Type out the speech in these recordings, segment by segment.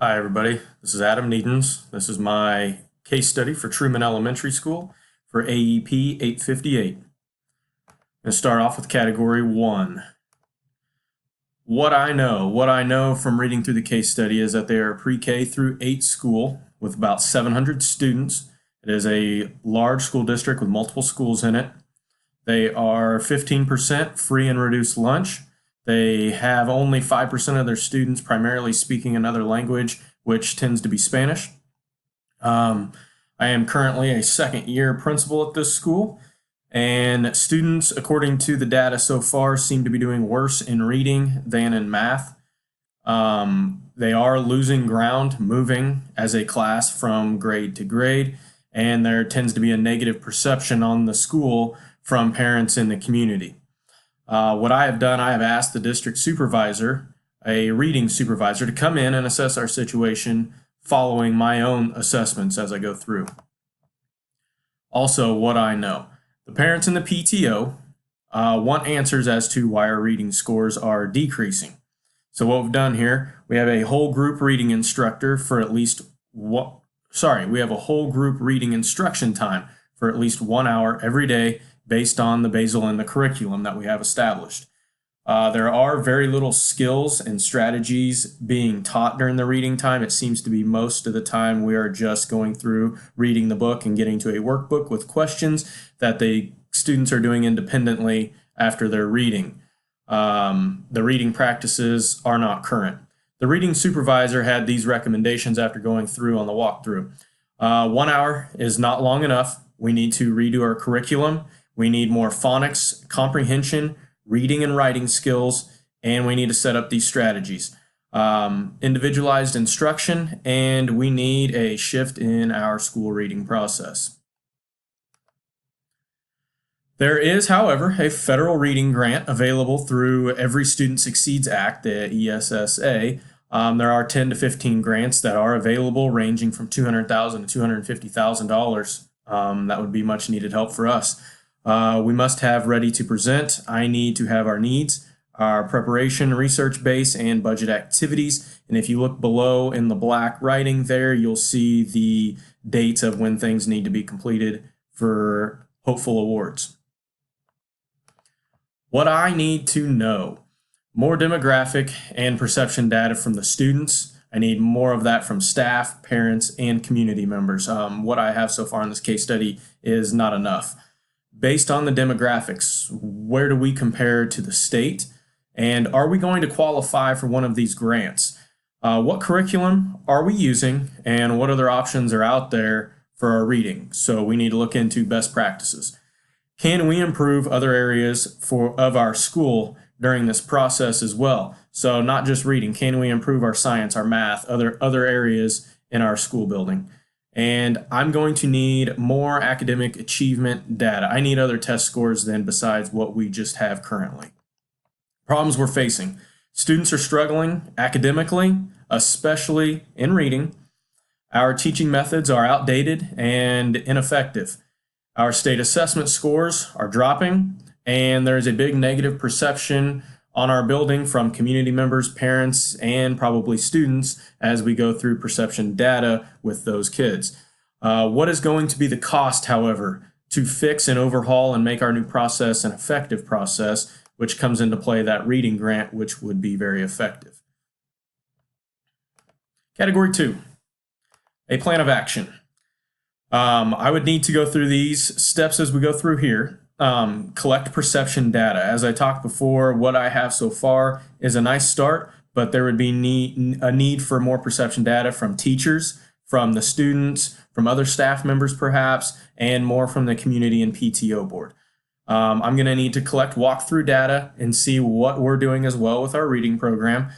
Hi, everybody. This is Adam Needens. This is my case study for Truman Elementary School for AEP 858. I'm going to start off with category 1. What I know from reading through the case study is that they are a pre-K through 8 school with about 700 students. It is a large school district with multiple schools in it. They are 15% free and reduced lunch. They have only 5% of their students primarily speaking another language, which tends to be Spanish. I am currently a second-year principal at this school, and students, according to the data so far, seem to be doing worse in reading than in math. They are losing ground, moving as a class from grade to grade, and there tends to be a negative perception on the school from parents in the community. What I have done, I have asked the district supervisor, a reading supervisor, to come in and assess our situation following my own assessments as I go through. Also, what I know. The parents in the PTO want answers as to why our reading scores are decreasing. So what we've done here, we have a whole group reading instructor for at least we have a whole group reading instruction time for at least 1 hour every day based on the basal and the curriculum that we have established. There are very little skills and strategies being taught during the reading time. It seems to be most of the time we are just going through reading the book and getting to a workbook with questions that the students are doing independently after their reading. The reading practices are not current. The reading supervisor had these recommendations after going through on the walkthrough. 1 hour is not long enough. We need to redo our curriculum. We need more phonics, comprehension, reading and writing skills, and we need to set up these strategies. Individualized instruction, and we need a shift in our school reading process. There is, however, a federal reading grant available through Every Student Succeeds Act, the ESSA. There are 10 to 15 grants that are available, ranging from $200,000 to $250,000. That would be much needed help for us. We must have ready to present. I need to have our needs, our preparation, research base, and budget activities. And if you look below in the black writing there, you'll see the dates of when things need to be completed for hopeful awards. What I need to know: more demographic and perception data from the students. I need more of that from staff, parents, and community members. What I have so far in this case study is not enough. Based on the demographics, where do we compare to the state? And are we going to qualify for one of these grants? What curriculum are we using, and what other options are out there for our reading? So we need to look into best practices. Can we improve other areas of our school during this process as well? So not just reading, can we improve our science, our math, other areas in our school building? And I'm going to need more academic achievement data. I need other test scores than besides what we just have currently. Problems we're facing. Students are struggling academically, especially in reading. Our teaching methods are outdated and ineffective. Our state assessment scores are dropping, and there's a big negative perception on our building from community members, parents, and probably students as we go through perception data with those kids. What is going to be the cost, however, to fix and overhaul and make our new process an effective process, which comes into play that reading grant, which would be very effective. Category 2, a plan of action. I would need to go through these steps as we go through here. Collect perception data. As I talked before, what I have so far is a nice start, but there would be a need for more perception data from teachers, from the students, from other staff members perhaps, and more from the community and PTO board. I'm going to need to collect walkthrough data and see what we're doing as well with our reading program.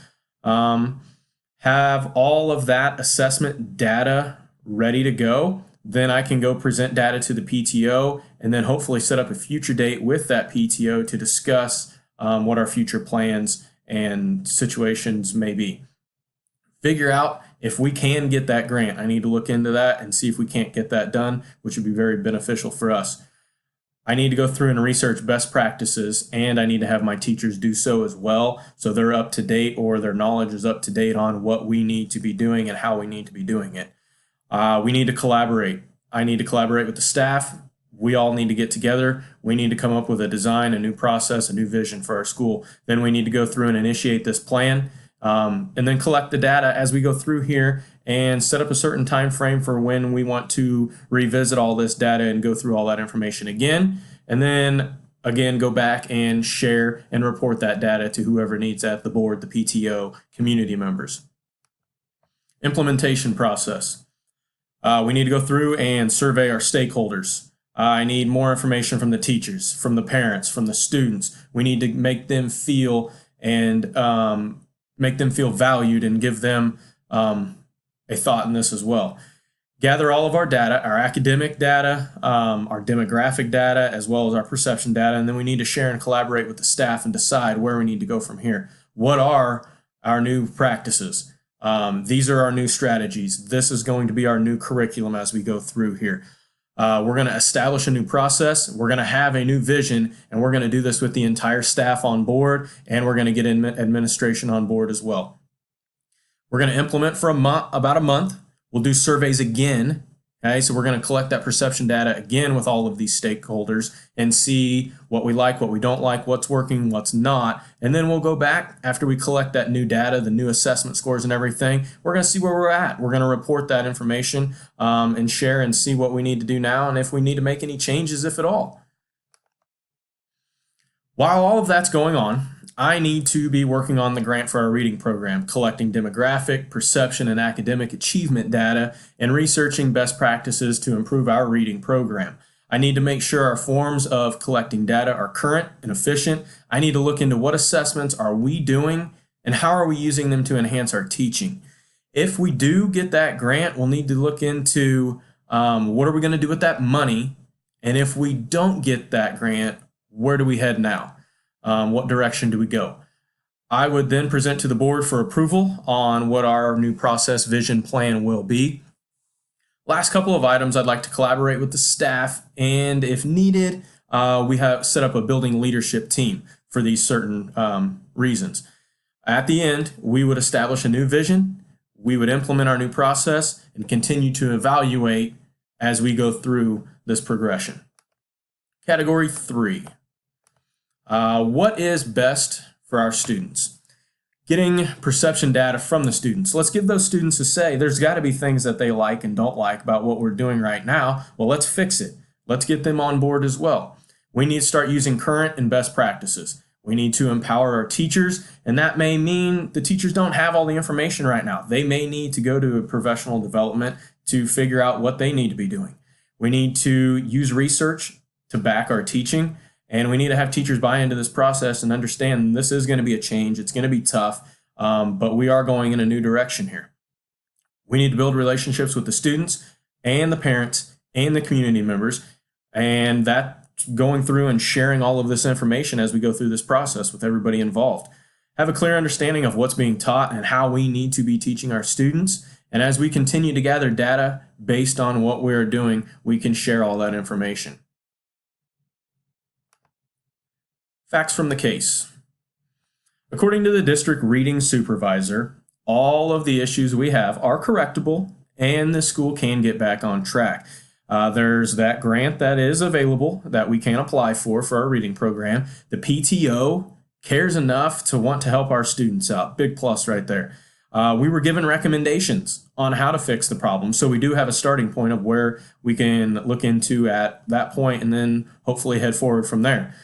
Have all of that assessment data ready to go. Then I can go present data to the PTO and then hopefully set up a future date with that PTO to discuss what our future plans and situations may be. Figure out if we can get that grant. I need to look into that and see if we can't get that done, which would be very beneficial for us. I need to go through and research best practices, and I need to have my teachers do so as well, so they're up to date, or their knowledge is up to date on what we need to be doing and how we need to be doing it. We need to collaborate. I need to collaborate with the staff. We all need to get together. We need to come up with a design, a new process, a new vision for our school. Then we need to go through and initiate this plan, and then collect the data as we go through here and set up a certain time frame for when we want to revisit all this data and go through all that information again. And then again, go back and share and report that data to whoever needs at the board, the PTO, community members. Implementation process. We need to go through and survey our stakeholders. I need more information from the teachers, from the parents, from the students. We need to make them feel valued and give them a thought in this as well. Gather all of our data, our academic data, our demographic data, as well as our perception data, and then we need to share and collaborate with the staff and decide where we need to go from here. What are our new practices? These are our new strategies. This is going to be our new curriculum as we go through here. We're going to establish a new process. We're going to have a new vision, and we're going to do this with the entire staff on board, and we're going to get administration on board as well. We're going to implement for about a month. We'll do surveys again. Okay, so we're going to collect that perception data again with all of these stakeholders and see what we like, what we don't like, what's working, what's not. And then we'll go back after we collect that new data, the new assessment scores and everything. We're going to see where we're at. We're going to report that information and share and see what we need to do now and if we need to make any changes, if at all. While all of that's going on, I need to be working on the grant for our reading program, collecting demographic, perception, and academic achievement data, and researching best practices to improve our reading program. I need to make sure our forms of collecting data are current and efficient. I need to look into what assessments are we doing and how are we using them to enhance our teaching. If we do get that grant, we'll need to look into what are we going to do with that money, and if we don't get that grant, where do we head now? What direction do we go? I would then present to the board for approval on what our new process vision plan will be. Last couple of items, I'd like to collaborate with the staff, and if needed, we have set up a building leadership team for these certain reasons. At the end, we would establish a new vision, we would implement our new process, and continue to evaluate as we go through this progression. Category 3. What is best for our students? Getting perception data from the students. Let's give those students a say. There's got to be things that they like and don't like about what we're doing right now. Well, let's fix it. Let's get them on board as well. We need to start using current and best practices. We need to empower our teachers, and that may mean the teachers don't have all the information right now. They may need to go to a professional development to figure out what they need to be doing. We need to use research to back our teaching. And we need to have teachers buy into this process and understand this is going to be a change. It's going to be tough, but we are going in a new direction here. We need to build relationships with the students and the parents and the community members, and that going through and sharing all of this information as we go through this process with everybody involved. Have a clear understanding of what's being taught and how we need to be teaching our students. And as we continue to gather data based on what we're doing, we can share all that information. Facts from the case. According to the district reading supervisor, all of the issues we have are correctable and the school can get back on track. There's that grant that is available that we can apply for our reading program. The PTO cares enough to want to help our students out. Big plus right there. We were given recommendations on how to fix the problem, so we do have a starting point of where we can look into at that point and then hopefully head forward from there.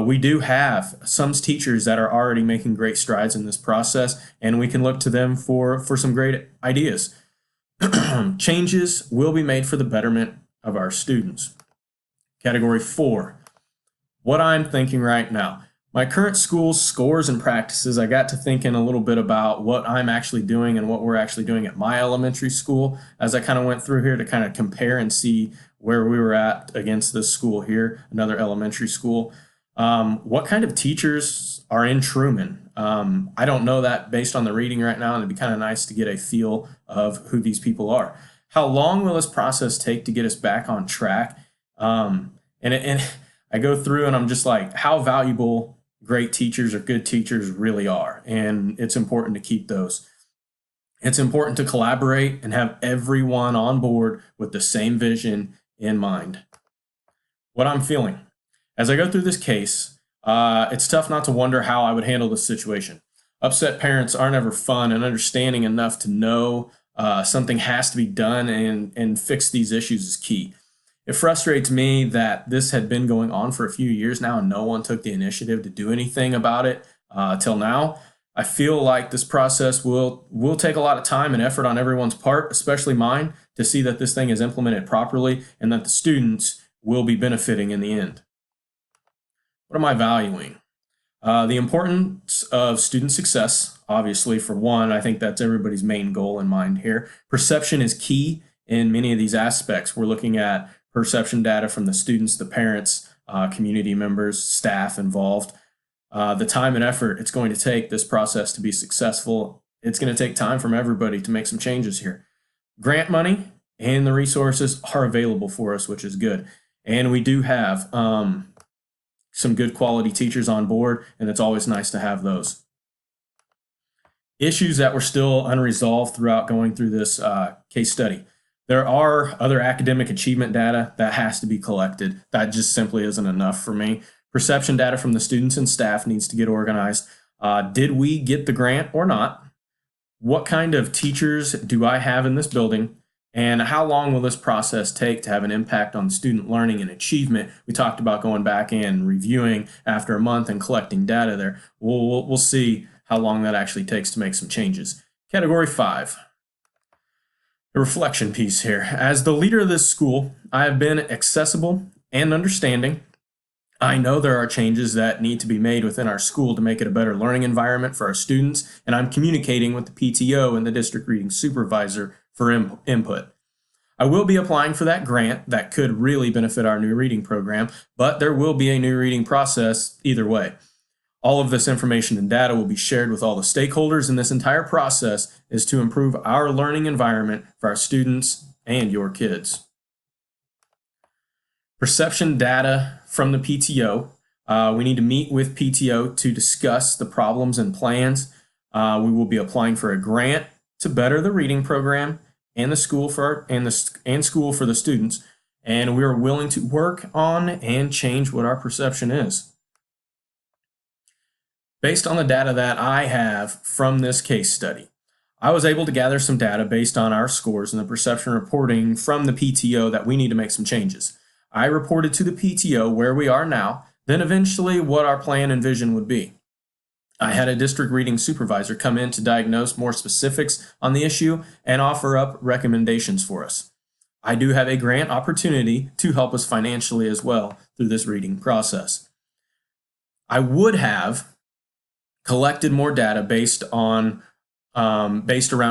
We do have some teachers that are already making great strides in this process, and we can look to them for some great ideas. Changes will be made for the betterment of our students. Category 4, what I'm thinking right now. My current school's scores and practices, I got to thinking a little bit about what I'm actually doing and what we're actually doing at my elementary school as I kind of went through here to kind of compare and see where we were at against this school here, another elementary school. What kind of teachers are in Truman? I don't know that based on the reading right now, and it'd be kind of nice to get a feel of who these people are. How long will this process take to get us back on track? And I go through and I'm just like, how valuable great teachers or good teachers really are. And it's important to keep those. It's important to collaborate and have everyone on board with the same vision in mind. What I'm feeling. As I go through this case, it's tough not to wonder how I would handle this situation. Upset parents aren't ever fun, and understanding enough to know something has to be done and fix these issues is key. It frustrates me that this had been going on for a few years now and no one took the initiative to do anything about it till now. I feel like this process will take a lot of time and effort on everyone's part, especially mine, to see that this thing is implemented properly and that the students will be benefiting in the end. What am I valuing? The importance of student success, obviously, for one. I think that's everybody's main goal in mind here. Perception is key in many of these aspects. We're looking at perception data from the students, the parents, community members, staff involved. The time and effort it's going to take this process to be successful. It's going to take time from everybody to make some changes here. Grant money and the resources are available for us, which is good. And we do have some good quality teachers on board, and it's always nice to have those. Issues that were still unresolved throughout going through this case study. There are other academic achievement data that has to be collected. That just simply isn't enough for me. Perception data from the students and staff needs to get organized. Did we get the grant or not? What kind of teachers do I have in this building? And how long will this process take to have an impact on student learning and achievement? We talked about going back and reviewing after a month and collecting data there. We'll see how long that actually takes to make some changes. Category 5, the reflection piece here. As the leader of this school, I have been accessible and understanding. I know there are changes that need to be made within our school to make it a better learning environment for our students, and I'm communicating with the PTO and the district reading supervisor for input. I will be applying for that grant that could really benefit our new reading program, but there will be a new reading process either way. All of this information and data will be shared with all the stakeholders, and this entire process is to improve our learning environment for our students and your kids. Perception data from the PTO. We need to meet with PTO to discuss the problems and plans. We will be applying for a grant to better the reading program and the school for school for the students, and we are willing to work on and change what our perception is. Based on the data that I have from this case study, I was able to gather some data based on our scores and the perception reporting from the PTO that we need to make some changes. I reported to the PTO where we are now, then eventually what our plan and vision would be. I had a district reading supervisor come in to diagnose more specifics on the issue and offer up recommendations for us. I do have a grant opportunity to help us financially as well through this reading process. I would have collected more data based around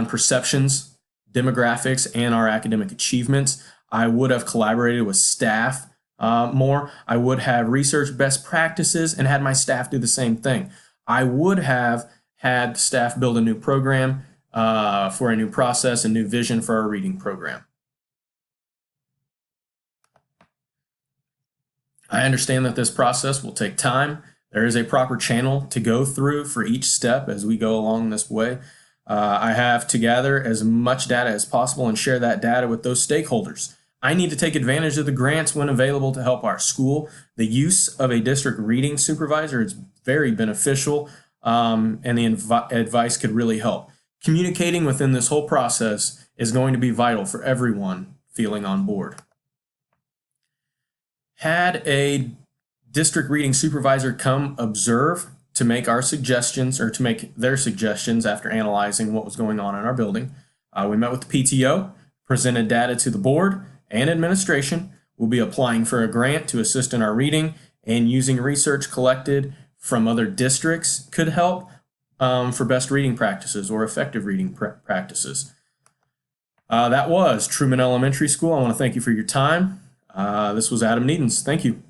perceptions, demographics, and our academic achievements. I would have collaborated with staff more. I would have researched best practices and had my staff do the same thing. I would have had staff build a new program for a new process and new vision for our reading program. I understand that this process will take time. There is a proper channel to go through for each step as we go along this way. I have to gather as much data as possible and share that data with those stakeholders. I need to take advantage of the grants when available to help our school. The use of a district reading supervisor is very beneficial, and the advice could really help. Communicating within this whole process is going to be vital for everyone feeling on board. Had a district reading supervisor come observe to make our suggestions or to make their suggestions after analyzing what was going on in our building. We met with the PTO, presented data to the board and administration. We'll be applying for a grant to assist in our reading, and using research collected from other districts could help for best reading practices or effective reading practices. That was Truman Elementary School. I want to thank you for your time. This was Adam Needens. Thank you.